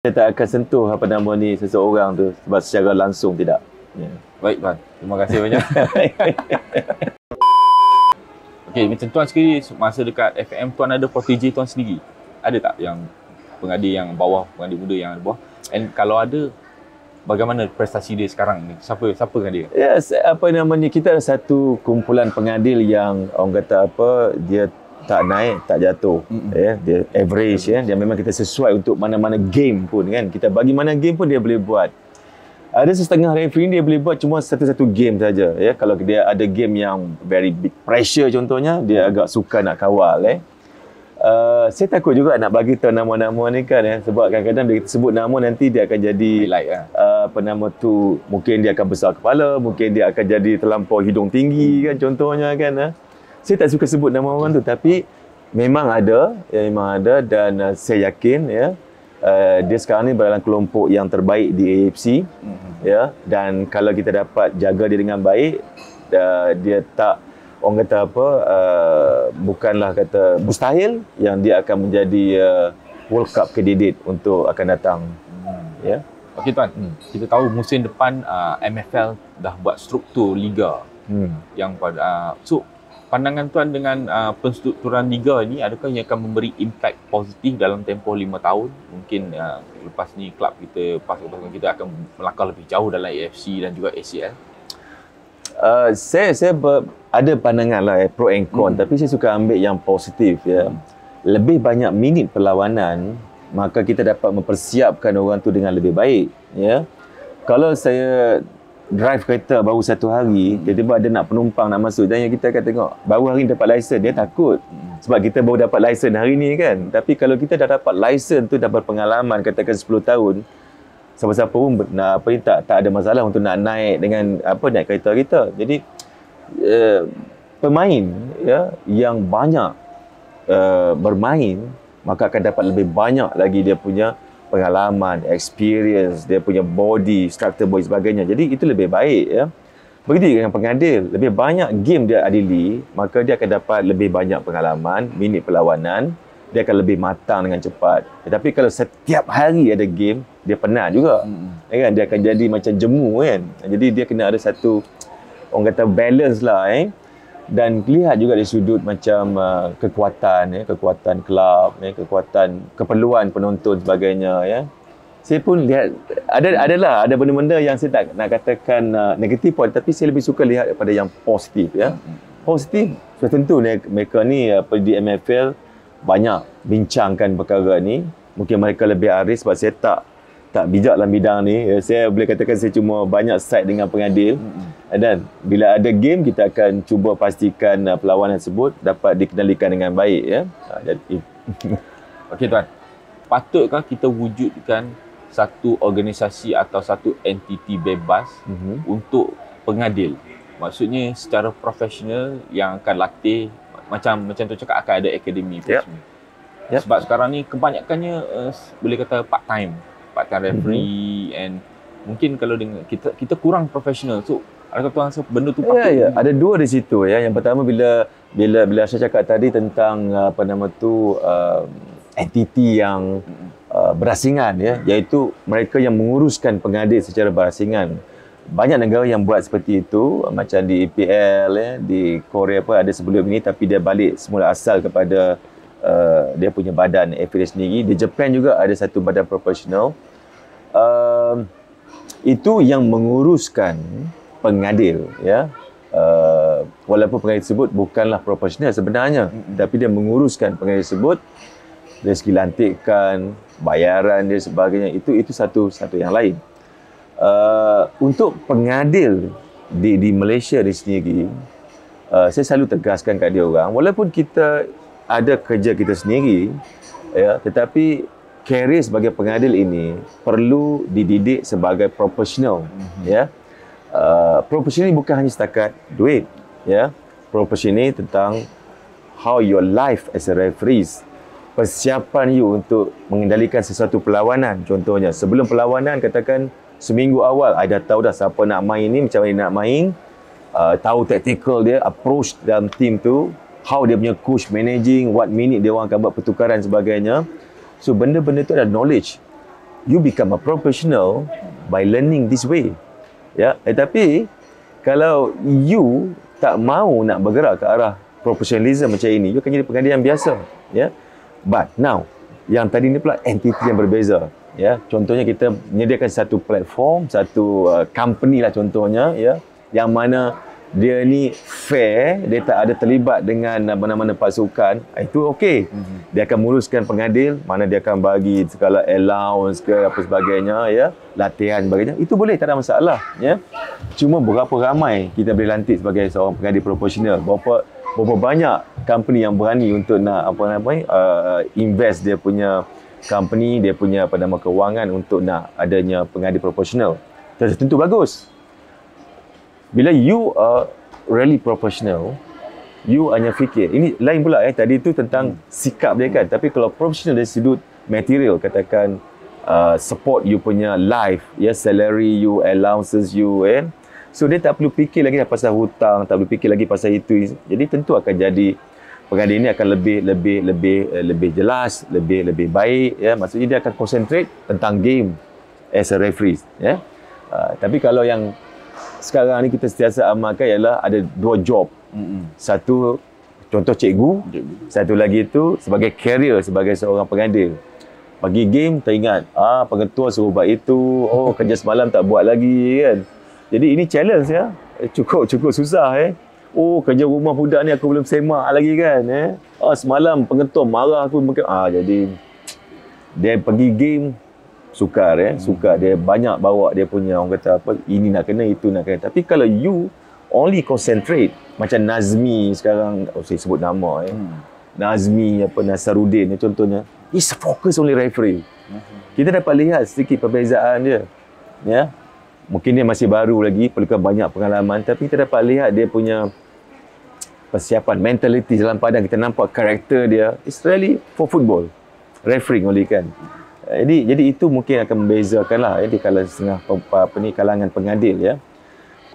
Saya tak akan sentuh apa nama ni seseorang tu sebab secara langsung tidak. Ya. Baik tuan, terima kasih banyak. Okey, macam tuan sendiri masa dekat FAM tuan ada protege tuan sendiri? Ada tak yang pengadil yang bawah, pengadil muda yang bawah? And kalau ada, bagaimana prestasi dia sekarang ni? Siapa dengan dia? Yes, apa namanya, kita ada satu kumpulan pengadil yang orang kata apa, dia tak naik, tak jatuh. Ya, dia average ya. Dia memang kita sesuai untuk mana-mana game pun kan. Kita bagi mana game pun dia boleh buat. Ada setengah referee dia boleh buat cuma satu-satu game saja ya. Kalau dia ada game yang very big pressure contohnya, dia agak suka nak kawal saya takut juga nak bagi tahu nama-nama ni kan sebab kadang-kadang dia sebut nama nanti dia akan jadi apa nama tu, mungkin dia akan besar kepala, mungkin dia akan jadi terlampau hidung tinggi kan contohnya kan. Saya tak suka sebut nama orang tu, tapi memang ada dan saya yakin ya dia sekarang ni berdalam kelompok yang terbaik di AFC ya, dan kalau kita dapat jaga dia dengan baik, dia tak orang kata apa, bukanlah kata mustahil yang dia akan menjadi World Cup candidate untuk akan datang. Ya. Okey tuan, kita tahu musim depan MFL dah buat struktur liga yang pada so pandangan tuan dengan penstrukturan liga ni, adakah ia akan memberi impact positif dalam tempoh 5 tahun? Mungkin lepas ni klub kita, pasukan kita akan melangkah lebih jauh dalam AFC dan juga ACL. Saya ada pandangan lah pro and con, tapi saya suka ambil yang positif ya. Lebih banyak minit perlawanan, maka kita dapat mempersiapkan orang tu dengan lebih baik ya. Kalau saya drive kereta baru satu hari, tiba-tiba ada nak penumpang nak masuk, dan yang kita akan tengok baru hari ni dapat lesen, dia takut sebab kita baru dapat lesen hari ni kan. Tapi kalau kita dah dapat lesen tu, dah berpengalaman katakan 10 tahun, siapa-siapa pun tak ada masalah untuk nak naik dengan naik kereta kita. Jadi pemain ya yang banyak bermain, maka akan dapat lebih banyak lagi dia punya pengalaman, experience, dia punya body, structure body sebagainya. Jadi itu lebih baik ya. Begitu dengan pengadil, lebih banyak game dia adili, maka dia akan dapat lebih banyak pengalaman, minit perlawanan, dia akan lebih matang dengan cepat. Tetapi kalau setiap hari ada game, dia penat juga. Kan, dia akan jadi macam jemu kan. Jadi dia kena ada satu orang kata balance lah dan lihat juga dari sudut macam kekuatan kekuatan kelab kekuatan keperluan penonton sebagainya ya. Saya pun lihat ada benda-benda yang saya tak nak katakan negatif pun, tapi saya lebih suka lihat pada yang positif ya. Positif sudah tentu mereka ni di MFL banyak bincangkan perkara ni. Mungkin mereka lebih arif sebab saya tak bijak dalam bidang ni. Saya boleh katakan saya cuma banyak side dengan pengadil. Dan bila ada game, kita akan cuba pastikan perlawanan tersebut dapat dikendalikan dengan baik ya. Okey tuan, patutkah kita wujudkan satu organisasi atau satu entiti bebas untuk pengadil? Maksudnya secara profesional yang akan latih, macam tu cakap akan ada akademi sebab sekarang ni kebanyakannya boleh kata part time referee and mungkin kalau dengan kita kurang profesional. So adakah tuan rasa benda tu patut? Ya, ada dua di situ ya. Yang pertama bila saya cakap tadi tentang entiti yang berasingan ya, iaitu mereka yang menguruskan pengadil secara berasingan. Banyak negara yang buat seperti itu, macam di EPL ya, di Korea pun ada sebelum ini, tapi dia balik semula asal kepada dia punya badan FA sendiri. Di Jepun juga ada satu badan profesional. Itu yang menguruskan pengadil ya. Walaupun pengadil tersebut bukanlah profesional sebenarnya, tapi dia menguruskan pengadil tersebut dari segi lantikan, bayaran dia sebagainya. Itu satu yang lain. Untuk pengadil di Malaysia di sendiri, saya selalu tegaskan kat dia orang, walaupun kita ada kerja kita sendiri ya, tetapi career sebagai pengadil ini perlu dididik sebagai profesional ya. Profesional bukan hanya setakat duit ya. Profesional tentang how your life as a referee, persiapan you untuk mengendalikan sesuatu perlawanan. Contohnya sebelum perlawanan, katakan seminggu awal I dah tahu dah siapa nak main ni, macam mana nak main, tahu tactical dia, approach dalam team tu, how dia punya coach managing, what minute dia orang akan buat pertukaran sebagainya. So benda-benda tu ada knowledge you become a professional by learning this way. Ya, tapi kalau you tak mau nak bergerak ke arah professionalism macam ini, you akan jadi pengadil yang biasa. Ya, but now yang tadi ni pula entiti yang berbeza. Ya, contohnya kita menyediakan satu platform, satu company lah contohnya, ya, yang mana dia ni fair, dia tak ada terlibat dengan mana-mana pasukan, itu okey. Dia akan muruskan pengadil, mana dia akan bagi segala allowance ke apa sebagainya, ya, latihan sebagainya, itu boleh, tak ada masalah, ya. Cuma berapa ramai kita boleh lantik sebagai seorang pengadil profesional, berapa banyak company yang berani untuk nak invest dia punya company, dia punya kewangan untuk nak adanya pengadil profesional. Tentu bagus. Bila you are really professional, you hanya fikir. Ini lain pula tadi tu tentang sikap dia kan. Tapi kalau professional dari sudut material, katakan support you punya life, ya, salary you, allowances you, so dia tak perlu fikir lagi pasal hutang, tak perlu fikir lagi pasal itu. Jadi tentu akan jadi pengadil ini akan lebih jelas, lebih baik, ya. Maksudnya dia akan concentrate tentang game as a referee, ya. Tapi kalau yang sekarang ni kita sentiasa amalkan ialah ada dua job. Satu contoh cikgu, satu lagi itu sebagai career, sebagai seorang pengadil. Pagi game teringat, pengetua suruh buat itu, kerja semalam tak buat lagi kan. Jadi ini challenge, ya. Cukup susah, kerja rumah budak ni aku belum semak lagi kan, semalam pengetua marah aku mungkin, jadi dia pergi game sukar, sukar dia banyak bawa dia punya, orang kata apa, ini nak kena, itu nak kena. Tapi kalau you only concentrate macam Nazmi sekarang, saya sebut nama, Nazmi Nasaruddin ni contohnya, he's focus only referee. Kita dapat lihat sedikit perbezaan dia, ya. Mungkin dia masih baru lagi, perlukan banyak pengalaman, tapi kita dapat lihat dia punya persiapan, mentality dalam padang. Kita nampak karakter dia, it's really for football, refereeing only kan. Jadi itu mungkin akan membezakan lah, di kalangan pengadil, ya.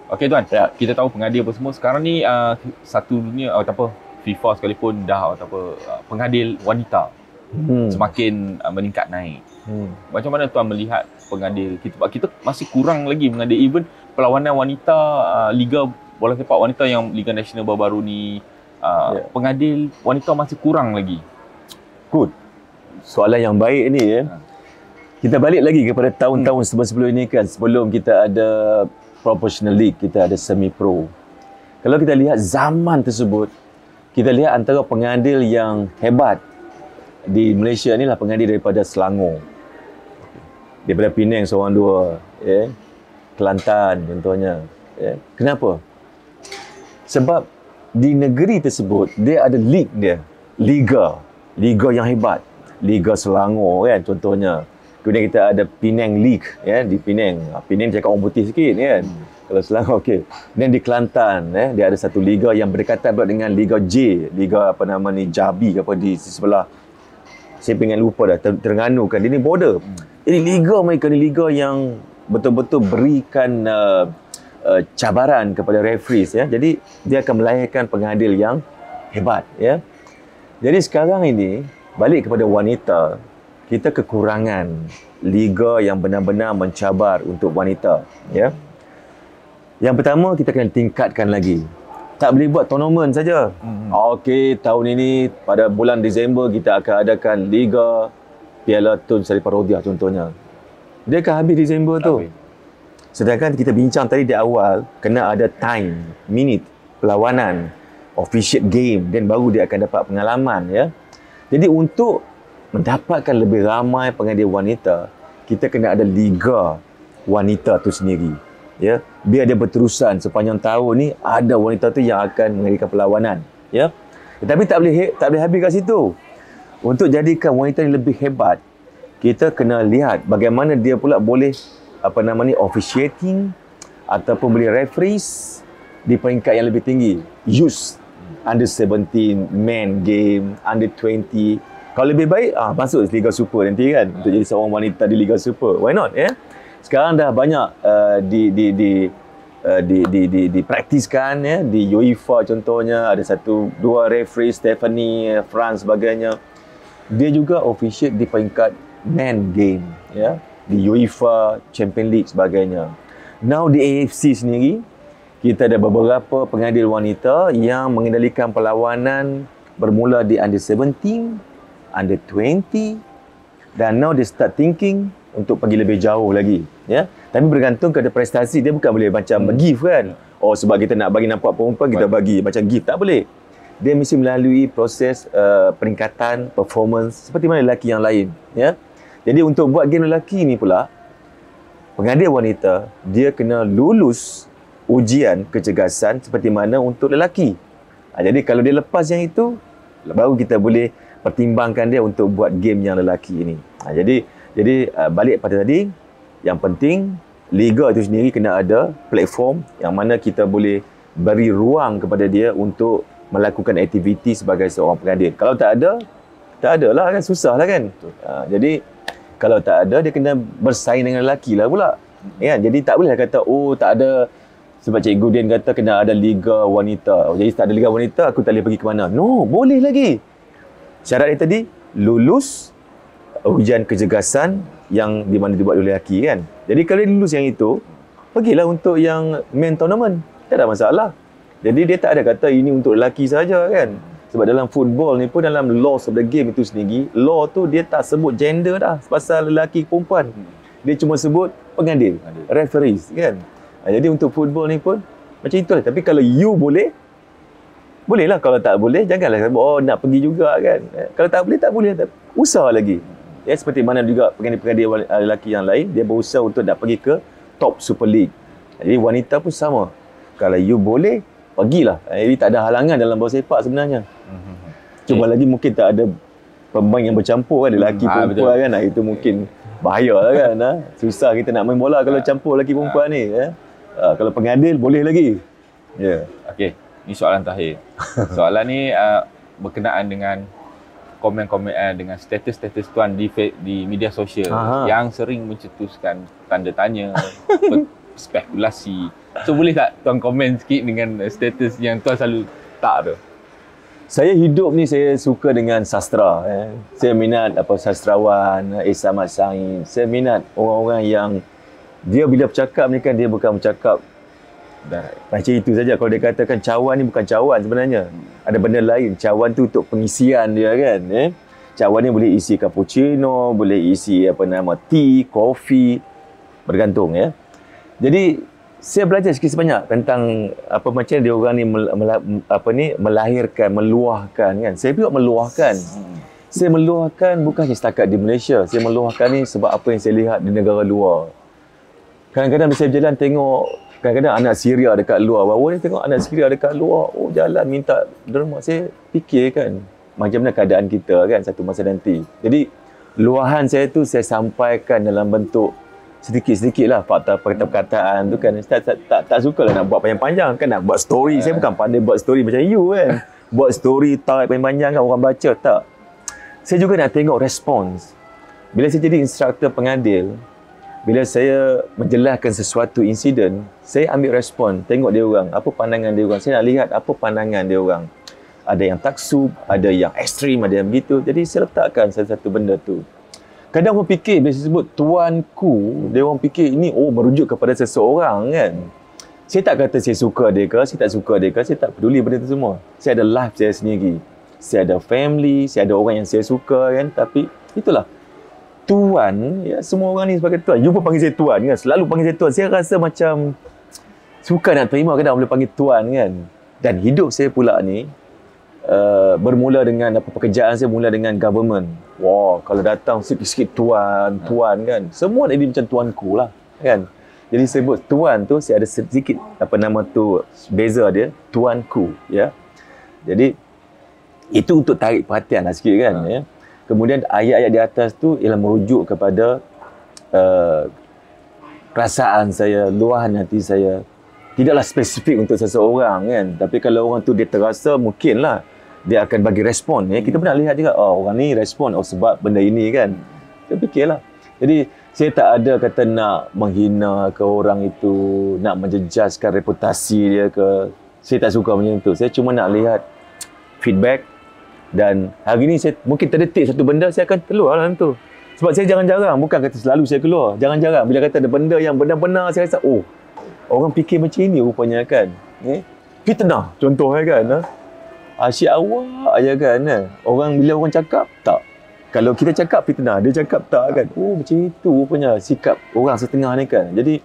Okey tuan, kita tahu pengadil apa semua sekarang ni, satu dunia FIFA sekalipun dah pengadil wanita semakin meningkat naik. Macam mana tuan melihat pengadil kita masih kurang lagi mengadil, even perlawanan wanita, liga bola sepak wanita yang Liga Nasional baru-baru ni, pengadil wanita masih kurang lagi. Good. Soalan yang baik ni, ya. Kita balik lagi kepada tahun-tahun sebelum ini kan, sebelum kita ada professional league, kita ada semi pro. Kalau kita lihat zaman tersebut, kita lihat antara pengadil yang hebat di Malaysia ni lah pengadil daripada Selangor, daripada Penang seorang dua, Kelantan contohnya. Kenapa? Sebab di negeri tersebut dia ada league dia, liga yang hebat, Liga Selangor kan contohnya. Kemudian kita ada Penang League, ya, di Penang. Penang cakap orang putih sikit kan. Kalau Selangor okey. Dan di Kelantan, dia ada satu liga yang berdekatan pula dengan Liga J, Liga Jabi di sebelah. Saya pengen lupa dah, Terengganu kan. Dia ni border. Jadi liga mereka ni liga yang betul-betul berikan cabaran kepada referees, ya. Jadi dia akan melahirkan pengadil yang hebat, ya. Jadi sekarang ini balik kepada wanita, kita kekurangan liga yang benar-benar mencabar untuk wanita, ya. Yang pertama, kita kena tingkatkan lagi. Tak boleh buat tournament saja. Okey, tahun ini pada bulan Disember kita akan adakan Liga Piala Tun Sharifah Rodiah contohnya. Dia akan habis Disember tu. Sedangkan kita bincang tadi di awal, kena ada time, minute, perlawanan, officiate game, dan baru dia akan dapat pengalaman, ya. Jadi untuk mendapatkan lebih ramai pengadil wanita, kita kena ada liga wanita tu sendiri, ya. Biar dia berterusan sepanjang tahun ni ada wanita tu yang akan mengadakan perlawanan, ya. Tetapi tak boleh habis kat situ. Untuk jadikan wanita ni lebih hebat, kita kena lihat bagaimana dia pula boleh officiating ataupun boleh referees di peringkat yang lebih tinggi. Youth, under 17 men game, under 20. Kalau lebih baik, masuk Liga Super nanti kan, untuk jadi seorang wanita di Liga Super. Why not, ya? Sekarang dah banyak dipraktiskan, ya, di UEFA contohnya ada 1-2 referee, Stephanie, France sebagainya. Dia juga officiate di peringkat men game, ya. di UEFA, Champions League sebagainya. Now di AFC sendiri, kita ada beberapa pengadil wanita yang mengendalikan perlawanan bermula di under 17, under 20, dan now they start thinking untuk pergi lebih jauh lagi, ya. Tapi bergantung kepada prestasi, dia bukan boleh macam gift kan. Oh, sebab kita nak bagi nampak perempuan, kita bagi macam gift, tak boleh. Dia mesti melalui proses peningkatan performance seperti mana lelaki yang lain, ya. Jadi untuk buat game lelaki ni pula, pengadil wanita dia kena lulus ujian kecergasan seperti mana untuk lelaki. Jadi kalau dia lepas yang itu, baru kita boleh pertimbangkan dia untuk buat game yang lelaki ini. Jadi balik pada tadi, yang penting liga itu sendiri kena ada platform yang mana kita boleh beri ruang kepada dia untuk melakukan aktiviti sebagai seorang pengadil. Kalau tak ada lah kan, susah lah kan. Jadi kalau tak ada, dia kena bersaing dengan lelaki lah pula. Ya, jadi tak boleh kata, oh tak ada, sebab Cikgu Dian kata kena ada liga wanita. Jadi tak ada liga wanita, aku tak boleh pergi ke mana. No, boleh lagi. Syarat dia tadi, lulus ujian kecergasan yang di mana dibuat oleh lelaki kan. Jadi kalau dia lulus yang itu, pergilah untuk yang main tournament. Tak ada masalah. Jadi dia tak ada kata ini untuk lelaki saja kan. Sebab dalam football ni pun, dalam laws of the game itu sendiri, law tu dia tak sebut gender dah pasal lelaki perempuan. Dia cuma sebut pengadil, referees kan. Jadi untuk football ni pun macam itulah. Tapi kalau you boleh lah. Kalau tak boleh, janganlah oh nak pergi juga kan. Kalau tak boleh, usaha lagi. Ya, seperti mana juga pengadil-pengadil lelaki yang lain, dia berusaha untuk nak pergi ke top Super League. Jadi wanita pun sama. Kalau you boleh, pergilah. Jadi tak ada halangan dalam bola sepak sebenarnya. Cuma lagi mungkin tak ada pemain yang bercampur kan, lelaki perempuan kan. Itu mungkin bahaya lah kan. Susah kita nak main bola kalau campur lelaki perempuan ni. Kalau pengadil boleh lagi. Ya. Okey, ni soalan terakhir. Soalan ni berkenaan dengan komen-komen dengan status-status tuan di media sosial yang sering mencetuskan tanda tanya, spekulasi. So boleh tak tuan komen sikit dengan status yang tuan selalu tak tu? Saya hidup ni, saya suka dengan sastra. Saya minat sastrawan, Ihsan Ahmad Said. Saya minat orang-orang yang dia bila bercakap ni kan, dia bukan bercakap macam itu saja. Kalau dia katakan cawan ni bukan cawan sebenarnya. Ada benda lain. Cawan tu untuk pengisian dia kan. Cawan ni boleh isi cappuccino, boleh isi tea, kopi, bergantung ya. Jadi saya belajar sikit sebanyak tentang macam dia orang ni melahirkan, meluahkan kan. Saya juga meluahkan. Saya meluahkan bukan hanya setakat di Malaysia. Saya meluahkan ni sebab apa yang saya lihat di negara luar. Kadang-kadang saya berjalan tengok, kadang-kadang anak Syria dekat luar. Baru ni tengok anak Syria dekat luar. Oh, jalan minta derma. Saya fikir kan, macam mana keadaan kita kan satu masa nanti. Jadi, luahan saya tu saya sampaikan dalam bentuk sedikit-sedikit lah fakta perkataan tu kan. Tak suka lah nak buat panjang-panjang kan, nak buat story. Saya bukan pandai buat story macam you kan. Buat story tarik panjang-panjang kan orang baca, tak. Saya juga nak tengok respons. Bila saya jadi instruktor pengadil, bila saya menjelaskan sesuatu insiden, saya ambil respon, tengok dia orang, apa pandangan dia orang. Saya nak lihat apa pandangan dia orang. Ada yang taksub, ada yang ekstrim, ada yang begitu. Jadi saya letakkan satu benda tu. Kadang orang fikir, bila saya sebut tuanku, dia orang fikir ini merujuk kepada seseorang kan. Saya tak kata saya suka dia ke, saya tak suka dia ke, saya tak peduli benda tu semua. Saya ada life saya sendiri. Saya ada family, saya ada orang yang saya suka kan. Tapi itulah, tuan, ya, semua orang ni sebagai tuan. You pun panggil saya tuan kan, selalu panggil saya tuan. Saya rasa macam suka nak terima kadang boleh panggil tuan kan. Dan hidup saya pula ni bermula dengan pekerjaan saya mula dengan government. Wah, kalau datang sikit-sikit tuan kan. Semua nak jadi macam tuanku lah kan. Jadi saya sebut tuan tu, saya ada sedikit beza dia, tuanku ya. Jadi itu untuk tarik perhatian lah sikit kan ya. Kemudian ayat-ayat di atas tu ialah merujuk kepada perasaan saya, luahan hati saya. Tidaklah spesifik untuk seseorang kan. Tapi kalau orang tu dia terasa, mungkinlah dia akan bagi respon. Kita pun nak lihat juga, orang ni respon sebab benda ini kan. Saya fikirlah. Jadi saya tak ada kata nak menghina ke orang itu, nak menjejaskan reputasi dia ke. Saya tak suka macam tu. Saya cuma nak lihat feedback. Dan hari ni saya mungkin terdetik satu benda, saya akan keluar dalam tu. Sebab saya jarang-jarang, bukan kata selalu saya keluar, jarang-jarang bila kata ada benda yang benar-benar saya rasa, oh, orang fikir macam ini rupanya kan. Fitnah contoh kan. Asyik awak aja kan. Orang bila orang cakap, tak. Kalau kita cakap fitnah, dia cakap tak kan. Oh, macam itu rupanya sikap orang setengah ni kan. Jadi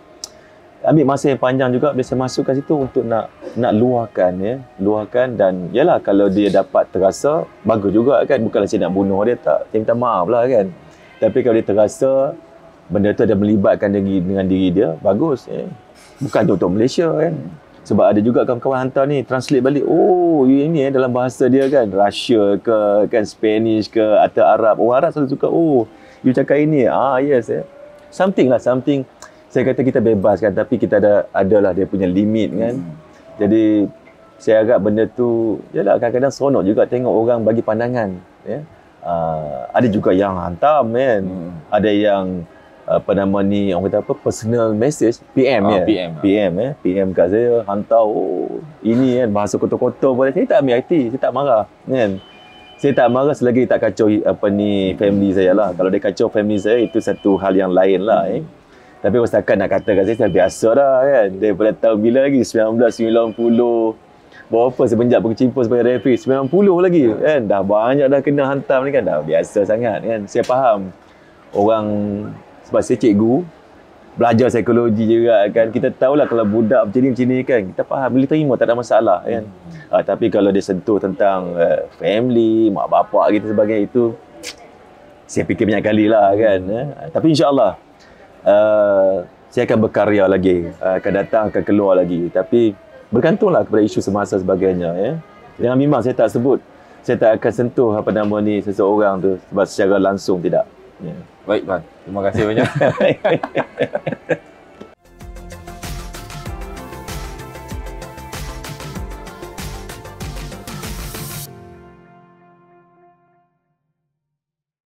ambil masa yang panjang juga bila saya masuk kat situ untuk nak luahkan luahkan. Dan yalah, kalau dia dapat terasa bagus juga kan, bukanlah saya nak bunuh dia, tak, saya minta maaf lah kan. Tapi kalau dia terasa benda tu ada melibatkan dengan diri dia, bagus. Bukan untuk Malaysia kan. Sebab ada juga kawan-kawan hantar ni translate balik, oh ini dalam bahasa dia kan, Russia ke kan, Spanish ke atau Arab. Orang Arab selalu suka, oh you cakap ini, yes something saya kata kita bebas kan, tapi kita adalah dia punya limit kan. Jadi saya agak benda tu, yalah, kadang-kadang seronok juga tengok orang bagi pandangan. Ada juga yang hantam kan, ada yang orang kata apa, personal message, PM PM kat saya, hantar, oh ini kan bahasa kotor-kotor boleh. Saya tak ambil hati, saya tak marah kan. Saya tak marah selagi tak kacau family saya lah. Kalau dia kacau family saya, itu satu hal yang lain lah. Tapi kalau setakat nak kata kat saya biasa dah kan. Daripada tahun bila lagi, 1990 berapa semenjak berkecimpung sebagai referee, 90 lagi kan. Dah banyak dah kena hantam ni kan, dah biasa sangat kan. Saya faham orang, sebab saya cikgu, belajar psikologi juga kan. Kita tahulah kalau budak macam ni kan, kita faham, boleh terima, tak ada masalah kan. Tapi kalau dia sentuh tentang family, mak bapak kita sebagainya, itu saya fikir banyak kali lah kan. Tapi insyaAllah saya akan berkarya lagi, akan datang, akan keluar lagi. Tapi bergantunglah kepada isu semasa sebagainya. Dengan bimbang saya tak sebut, saya tak akan sentuh seseorang tu sebab secara langsung tidak. Baik Tuan, terima kasih banyak.